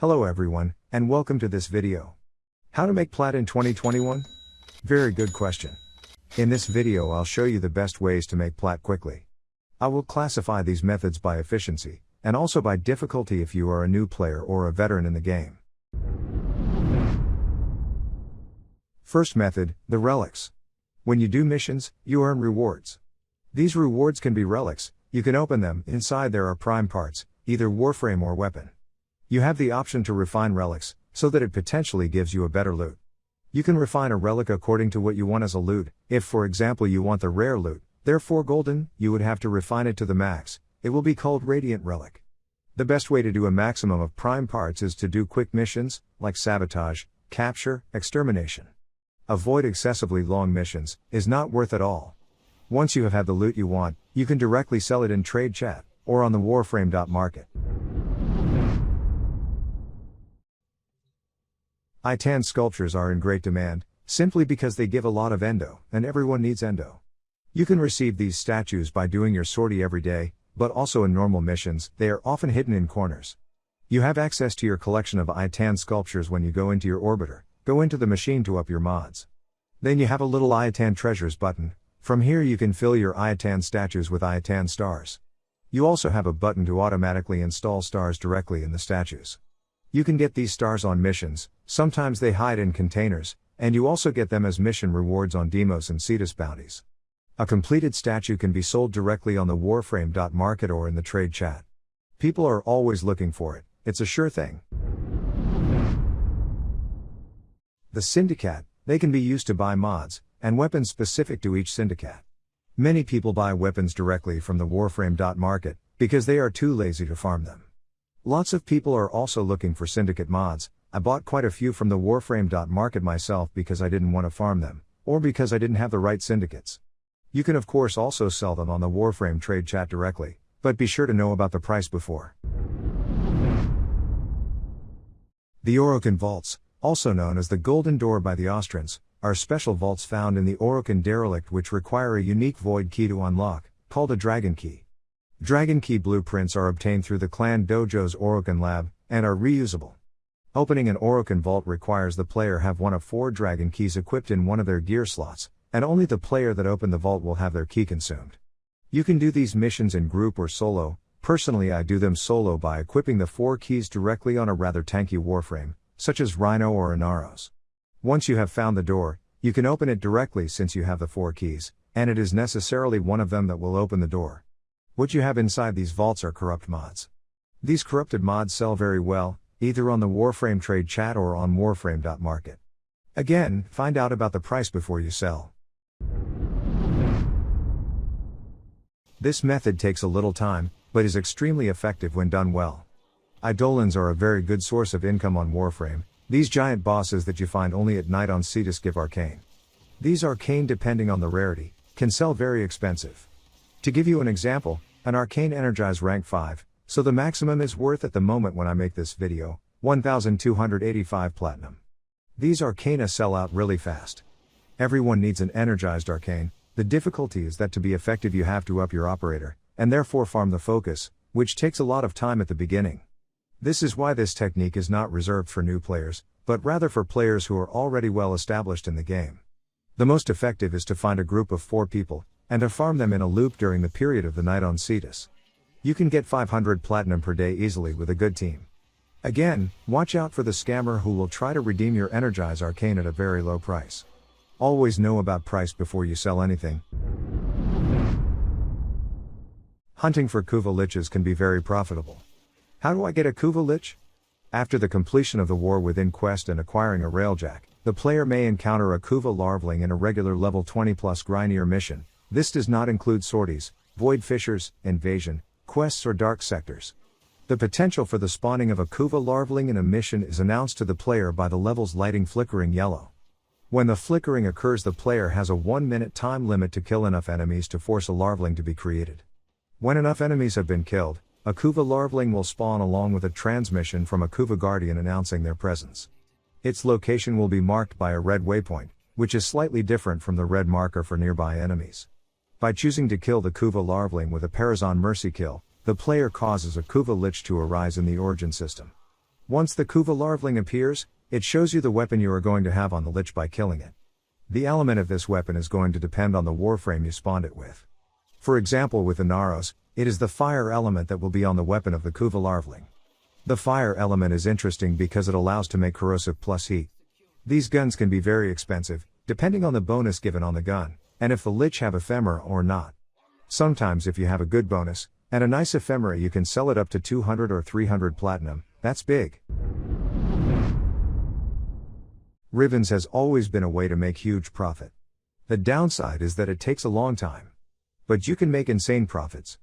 Hello everyone, and welcome to this video. How to make plat in 2021? Very good question. In this video I'll show you the best ways to make plat quickly. I will classify these methods by efficiency, and also by difficulty if you are a new player or a veteran in the game. First method, the relics. When you do missions, you earn rewards. These rewards can be relics, you can open them, inside there are prime parts, either Warframe or weapon. You have the option to refine relics, so that it potentially gives you a better loot. You can refine a relic according to what you want as a loot. If for example you want the rare loot, therefore golden, you would have to refine it to the max, it will be called radiant relic. The best way to do a maximum of prime parts is to do quick missions, like sabotage, capture, extermination. Avoid excessively long missions, is not worth it all. Once you have had the loot you want, you can directly sell it in trade chat, or on the Warframe.market. Ayatan sculptures are in great demand, simply because they give a lot of endo, and everyone needs endo. You can receive these statues by doing your sortie every day, but also in normal missions, they are often hidden in corners. You have access to your collection of Ayatan sculptures when you go into your orbiter, go into the machine to up your mods. Then you have a little Ayatan treasures button. From here you can fill your Ayatan statues with Ayatan stars. You also have a button to automatically install stars directly in the statues. You can get these stars on missions, sometimes they hide in containers, and you also get them as mission rewards on Demos and Cetus bounties. A completed statue can be sold directly on the Warframe.market or in the trade chat. People are always looking for it, it's a sure thing. The Syndicate, they can be used to buy mods, and weapons specific to each Syndicate. Many people buy weapons directly from the Warframe.market, because they are too lazy to farm them. Lots of people are also looking for Syndicate mods. I bought quite a few from the Warframe.market myself because I didn't want to farm them, or because I didn't have the right syndicates. You can of course also sell them on the Warframe trade chat directly, but be sure to know about the price before. The Orokin vaults, also known as the Golden Door by the Austrians, are special vaults found in the Orokin derelict which require a unique void key to unlock, called a dragon key. Dragon key blueprints are obtained through the clan dojo's Orokin lab, and are reusable. Opening an Orokin vault requires the player have one of 4 dragon keys equipped in one of their gear slots, and only the player that opened the vault will have their key consumed. You can do these missions in group or solo. Personally I do them solo by equipping the 4 keys directly on a rather tanky Warframe, such as Rhino or Inaros. Once you have found the door, you can open it directly since you have the 4 keys, and it is necessarily one of them that will open the door. What you have inside these vaults are corrupt mods. These corrupted mods sell very well, either on the Warframe trade chat or on Warframe.market. Again, find out about the price before you sell. This method takes a little time, but is extremely effective when done well. Eidolons are a very good source of income on Warframe. These giant bosses that you find only at night on Cetus give arcane. These arcane, depending on the rarity, can sell very expensive. To give you an example, an arcane energize rank 5, so the maximum is worth at the moment when I make this video, 1,285 platinum. These arcana sell out really fast. Everyone needs an energized arcane. The difficulty is that to be effective you have to up your operator, and therefore farm the focus, which takes a lot of time at the beginning. This is why this technique is not reserved for new players, but rather for players who are already well established in the game. The most effective is to find a group of 4 people, and to farm them in a loop during the period of the night on Cetus. You can get 500 platinum per day easily with a good team. Again, watch out for the scammer who will try to redeem your Energize Arcane at a very low price. Always know about price before you sell anything. Hunting for Kuva liches can be very profitable. How do I get a Kuva lich? After the completion of the War Within quest and acquiring a railjack, the player may encounter a Kuva larvaling in a regular level 20 plus Grinier mission. This does not include sorties, void fissures, invasion, quests or dark sectors. The potential for the spawning of a Kuva larvaling in a mission is announced to the player by the level's lighting flickering yellow. When the flickering occurs the player has a 1-minute time limit to kill enough enemies to force a larvaling to be created. When enough enemies have been killed, a Kuva larvaling will spawn along with a transmission from a Kuva guardian announcing their presence. Its location will be marked by a red waypoint, which is slightly different from the red marker for nearby enemies. By choosing to kill the Kuva larvaling with a Parazon mercy kill, the player causes a Kuva lich to arise in the origin system. Once the Kuva larvaling appears, it shows you the weapon you are going to have on the lich by killing it. The element of this weapon is going to depend on the warframe you spawned it with. For example, with the Naros, it is the fire element that will be on the weapon of the Kuva larvaling. The fire element is interesting because it allows to make corrosive plus heat. These guns can be very expensive, depending on the bonus given on the gun, and if the lich have ephemera or not. Sometimes if you have a good bonus, and a nice ephemera, you can sell it up to 200 or 300 platinum, that's big. Rivens has always been a way to make huge profit. The downside is that it takes a long time. But you can make insane profits.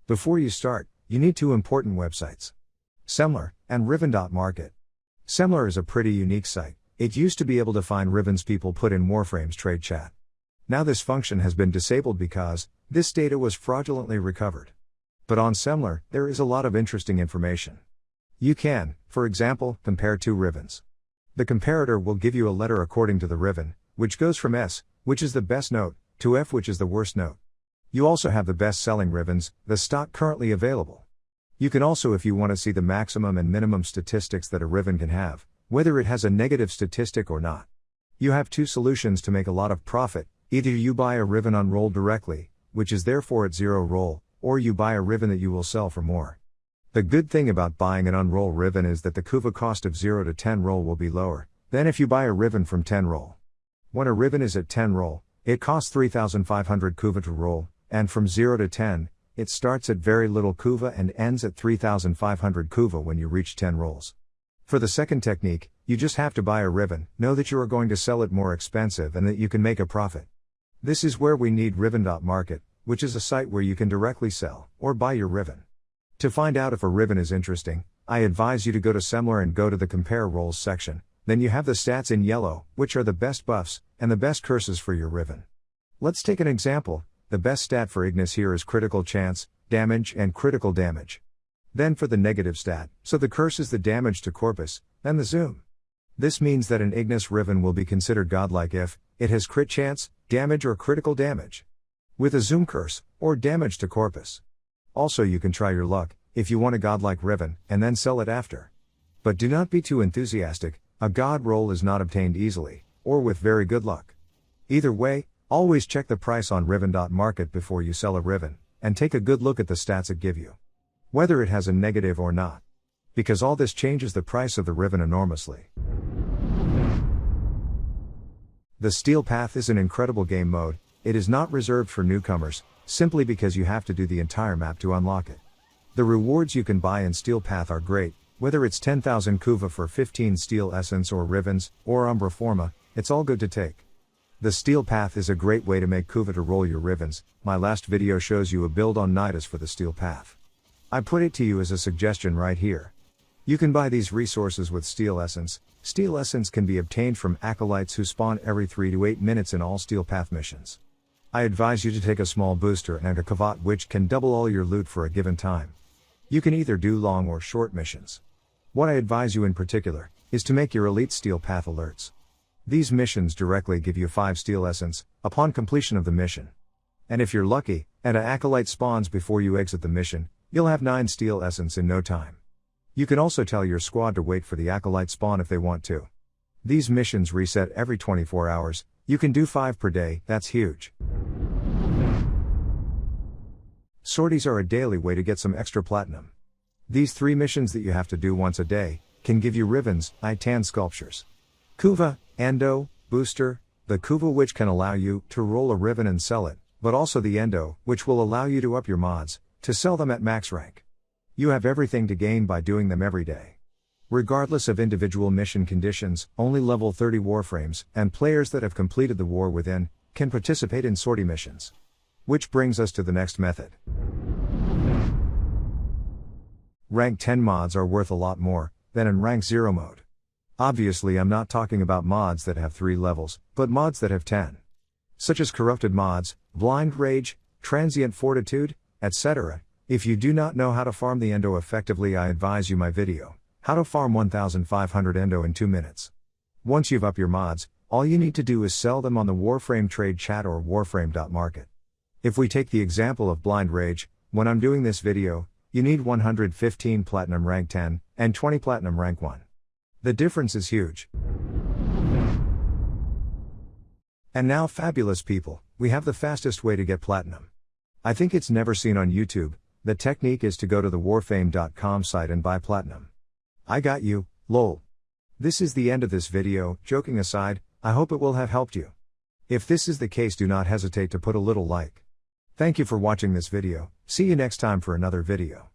Before you start, you need two important websites. Semler, and Riven.market. Semler is a pretty unique site. It used to be able to find Riven's people put in Warframe's trade chat. Now this function has been disabled because this data was fraudulently recovered. But on Semler, there is a lot of interesting information. You can, for example, compare two Rivens. The comparator will give you a letter according to the Riven, which goes from S, which is the best note, to F, which is the worst note. You also have the best-selling Rivens, the stock currently available. You can also, if you want to see the maximum and minimum statistics that a Riven can have, whether it has a negative statistic or not. You have two solutions to make a lot of profit: either you buy a Riven on roll directly, which is therefore at 0 roll, or you buy a Riven that you will sell for more. The good thing about buying an unroll Riven is that the Kuva cost of 0 to 10 roll will be lower than if you buy a Riven from 10 roll. When a Riven is at 10 roll, it costs 3,500 Kuva to roll, and from 0 to 10, it starts at very little Kuva and ends at 3,500 Kuva when you reach 10 rolls. For the second technique, you just have to buy a Riven, know that you are going to sell it more expensive and that you can make a profit. This is where we need Riven.market, which is a site where you can directly sell, or buy your Riven. To find out if a Riven is interesting, I advise you to go to Semler and go to the Compare Rolls section, then you have the stats in yellow, which are the best buffs, and the best curses for your Riven. Let's take an example. The best stat for Ignis here is critical chance, damage and critical damage. Then for the negative stat, so the curse is the damage to corpus, then the zoom. This means that an Ignis Riven will be considered godlike if it has crit chance, damage or critical damage, with a zoom curse, or damage to corpus. Also you can try your luck, if you want a godlike Riven, and then sell it after. But do not be too enthusiastic, a god roll is not obtained easily, or with very good luck. Either way, always check the price on Riven.market before you sell a Riven, and take a good look at the stats it give you. Whether it has a negative or not. Because all this changes the price of the Riven enormously. The Steel Path is an incredible game mode. It is not reserved for newcomers, simply because you have to do the entire map to unlock it. The rewards you can buy in Steel Path are great, whether it's 10,000 Kuva for 15 Steel Essence or Rivens, or Umbra Forma, it's all good to take. The Steel Path is a great way to make Kuva to roll your Rivens. My last video shows you a build on Nidus for the Steel Path. I put it to you as a suggestion right here. You can buy these resources with Steel Essence. Steel Essence can be obtained from acolytes who spawn every 3 to 8 minutes in all Steel Path missions. I advise you to take a small booster and a Kavat which can double all your loot for a given time. You can either do long or short missions. What I advise you in particular, is to make your elite Steel Path alerts. These missions directly give you 5 Steel Essence, upon completion of the mission. And if you're lucky, and an acolyte spawns before you exit the mission, you'll have 9 Steel Essence in no time. You can also tell your squad to wait for the acolyte spawn if they want to. These missions reset every 24 hours, you can do 5 per day, that's huge. Sorties are a daily way to get some extra platinum. These 3 missions that you have to do once a day, can give you Rivens, Ayatan sculptures. Kuva, Endo, Booster, the Kuva which can allow you to roll a Riven and sell it, but also the Endo, which will allow you to up your mods, to sell them at max rank. You have everything to gain by doing them every day. Regardless of individual mission conditions, only level 30 Warframes, and players that have completed the War Within, can participate in sortie missions. Which brings us to the next method. Rank 10 mods are worth a lot more than in rank 0 mode. Obviously I'm not talking about mods that have 3 levels, but mods that have 10. Such as Corrupted mods, Blind Rage, Transient Fortitude, etc. If you do not know how to farm the Endo effectively, I advise you my video, How to Farm 1500 Endo in 2 minutes. Once you've up your mods, all you need to do is sell them on the Warframe trade chat or Warframe.market. If we take the example of Blind Rage, when I'm doing this video, you need 115 Platinum rank 10, and 20 platinum rank 1. The difference is huge. And now, fabulous people, we have the fastest way to get platinum. I think it's never seen on YouTube. The technique is to go to the warframe.com site and buy platinum. I got you, lol. This is the end of this video. Joking aside, I hope it will have helped you. If this is the case, do not hesitate to put a little like. Thank you for watching this video. See you next time for another video.